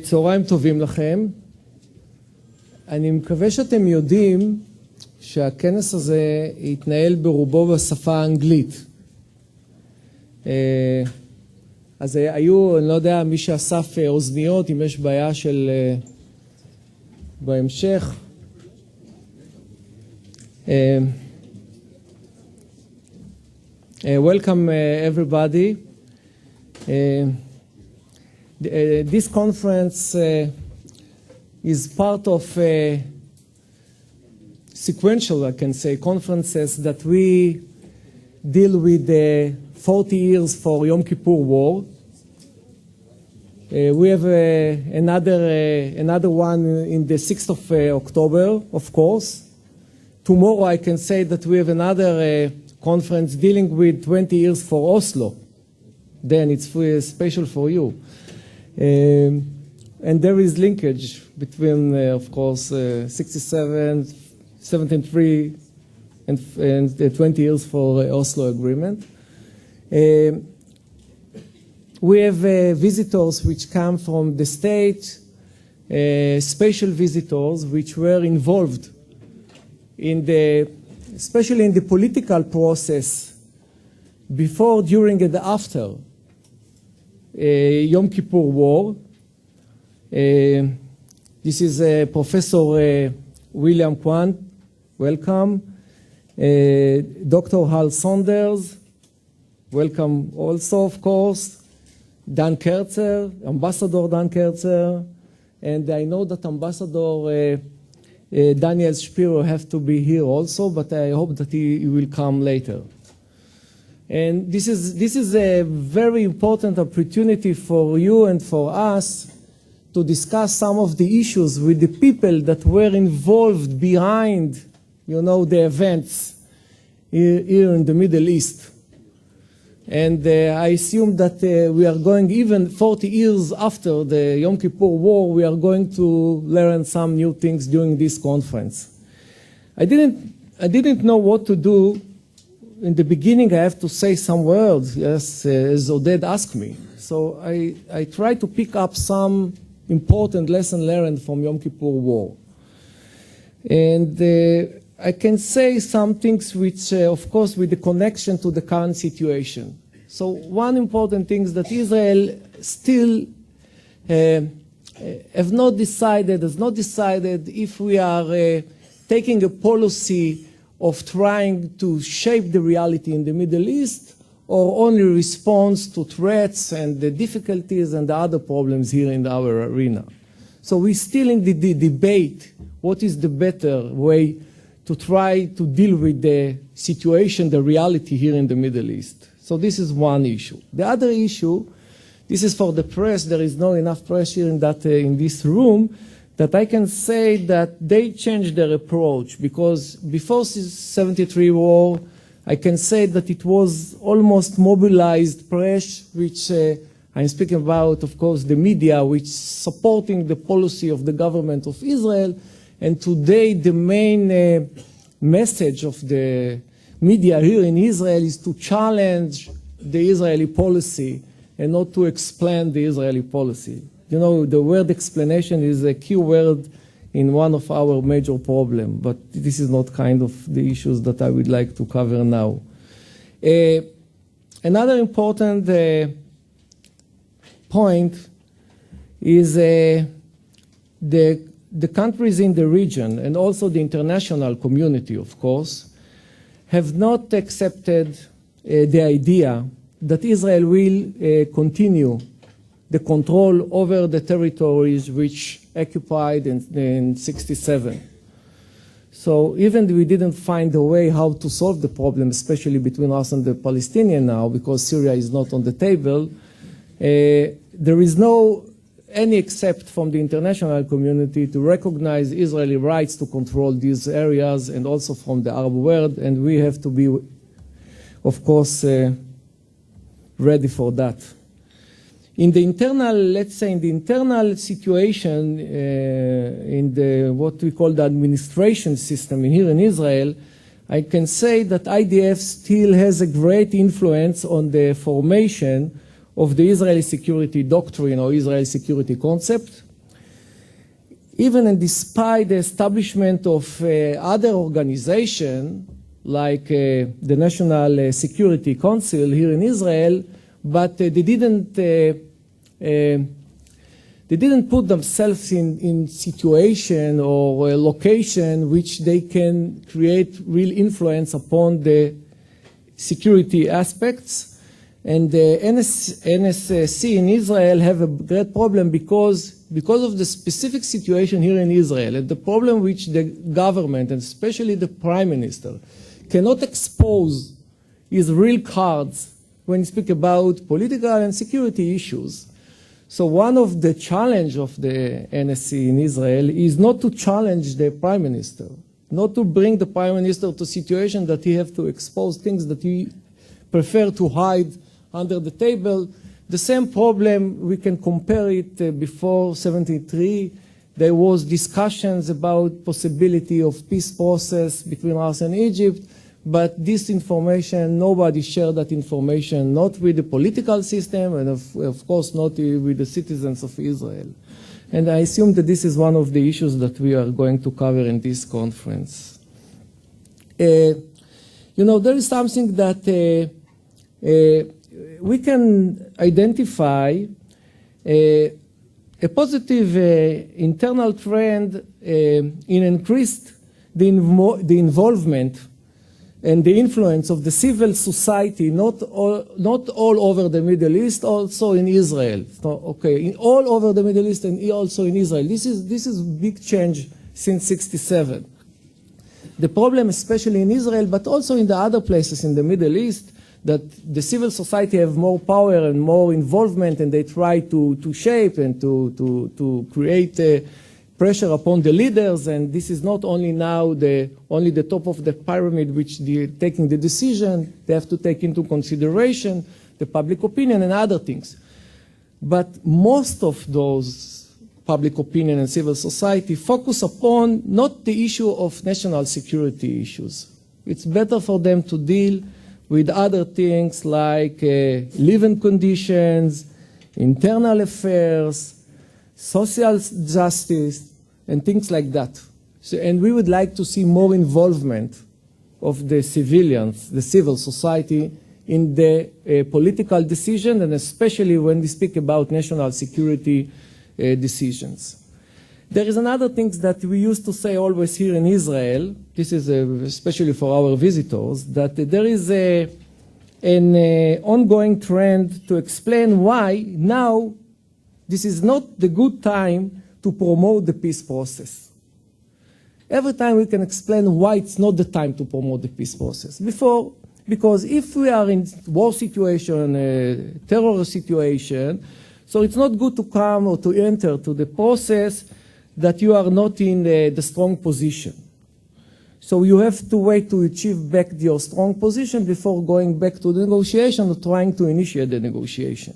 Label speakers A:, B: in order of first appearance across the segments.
A: צהריים טובים לכם. אני מקווה שאתם יודעים שהכנס הזה יתנהל ברובו בשפה האנגלית. אז היו, אני לא יודע, מי שאסף אוזניות, אם יש בעיה של בהמשך. Welcome everybody. This conference is part of sequential, I can say, conferences that we deal with 40 years for Yom Kippur War. We have another one in the 6th of October, of course. Tomorrow I can say that we have another conference dealing with 20 years for Oslo. Then it's special for you. And there is linkage between, of course, 67, 73, and 20 years for Oslo Agreement. We have visitors which come from the state, special visitors which were involved in especially in the political process before, during, and after Yom Kippur War. This is Professor William Kwan, welcome. Dr. Hal Saunders, welcome also, of course. Dan Kerzer, Ambassador Dan Kerzer, and I know that Ambassador Daniel Shapiro have to be here also, but I hope that he will come later. And this is a very important opportunity for you and for us to discuss some of the issues with the people that were involved behind, you know, the events here in the Middle East. And I assume that we are going, even 40 years after the Yom Kippur War, we are going to learn some new things during this conference. I didn't know what to do. In the beginning, I have to say some words, yes, as Oded asked me. So I tried to pick up some important lesson learned from Yom Kippur War. And I can say some things which, of course, with the connection to the current situation. So one important thing is that Israel still has not decided if we are taking a policy of trying to shape the reality in the Middle East or only response to threats and the difficulties and the other problems here in our arena. So we're still in the debate, what is the better way to try to deal with the situation, the reality here in the Middle East. So this is one issue. The other issue, this is for the press, there is not enough press here in this room, that I can say that they changed their approach, because before 73 war, I can say that it was almost mobilized press, which I'm speaking about, of course, the media, which supporting the policy of the government of Israel. And today the main message of the media here in Israel is to challenge the Israeli policy and not to explain the Israeli policy. You know, the word explanation is a key word in one of our major problems, but this is not kind of the issues that I would like to cover now. Another important point is the countries in the region and also the international community, of course, have not accepted the idea that Israel will continue the control over the territories which occupied in 67. So even we didn't find a way how to solve the problem, especially between us and the Palestinians now, because Syria is not on the table, there is no any accept from the international community to recognize Israeli rights to control these areas, and also from the Arab world, and we have to be, of course, ready for that. In the internal, let's say, in the internal situation, in the what we call the administration system here in Israel, I can say that IDF still has a great influence on the formation of the Israeli security doctrine or Israeli security concept. Even and despite the establishment of other organizations like the National Security Council here in Israel, but they didn't put themselves in situation or a location which they can create real influence upon the security aspects. And the NSC in Israel have a great problem because of the specific situation here in Israel and the problem which the government, and especially the Prime Minister, cannot expose his real cards when you speak about political and security issues. So one of the challenge of the NSC in Israel is not to challenge the Prime Minister, not to bring the Prime Minister to a situation that he have to expose things that he prefer to hide under the table. The same problem, we can compare it before 73. There was discussions about possibility of peace process between us and Egypt, but this information, nobody shared that information, not with the political system and of course not with the citizens of Israel. And I assume that this is one of the issues that we are going to cover in this conference. You know, there is something that we can identify a positive internal trend in increased the involvement and the influence of the civil society, not all over the Middle East, also in Israel. So, okay, all over the Middle East and also in Israel. This is big change since '67. The problem, especially in Israel, but also in the other places in the Middle East, that the civil society have more power and more involvement, and they try to shape and to create pressure upon the leaders. And this is not only now only the top of the pyramid which they're taking the decision. They have to take into consideration the public opinion and other things. But most of those public opinion and civil society focus upon not the issue of national security issues. It's better for them to deal with other things like living conditions, internal affairs, social justice, and things like that. So, and we would like to see more involvement of the civilians, the civil society, in the political decision, and especially when we speak about national security decisions. There is another thing that we used to say always here in Israel, this is especially for our visitors, that there is an ongoing trend to explain why now this is not the good time to promote the peace process. Every time we can explain why it's not the time to promote the peace process. Because if we are in war situation, terror situation, so it's not good to come or to enter to the process that you are not in the strong position. So you have to wait to achieve back your strong position before going back to the negotiation or trying to initiate the negotiation.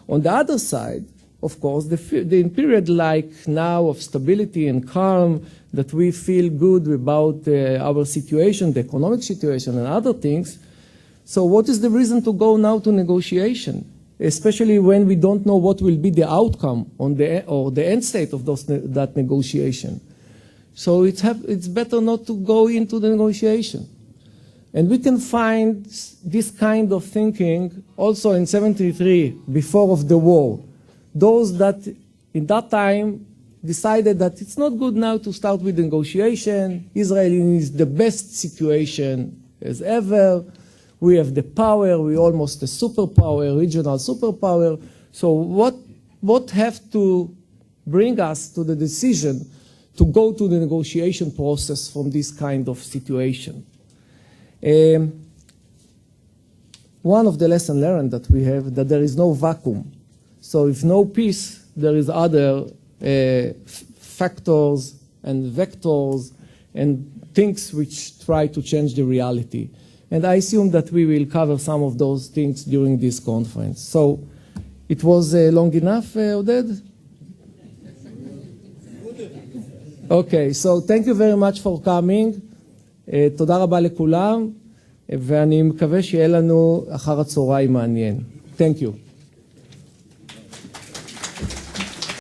A: On the other side, of course, the period like now of stability and calm, that we feel good about our situation, the economic situation and other things. So what is the reason to go now to negotiation? Especially when we don't know what will be the outcome or the end state of that negotiation. So it's better not to go into the negotiation. And we can find this kind of thinking also in '73, before of the war. Those that in that time decided that it's not good now to start with negotiation. Israel is the best situation as ever. We have the power, we're almost a superpower, regional superpower. So what have to bring us to the decision to go to the negotiation process from this kind of situation? One of the lessons learned that we have, that there is no vacuum. So if no peace, there is other factors and vectors and things which try to change the reality. And I assume that we will cover some of those things during this conference. So it was long enough, Oded? Okay, so thank you very much for coming. תודה רבה לכולם, ואני מקווה שיהיה לנו אחר הצהריים מעניין. Thank you.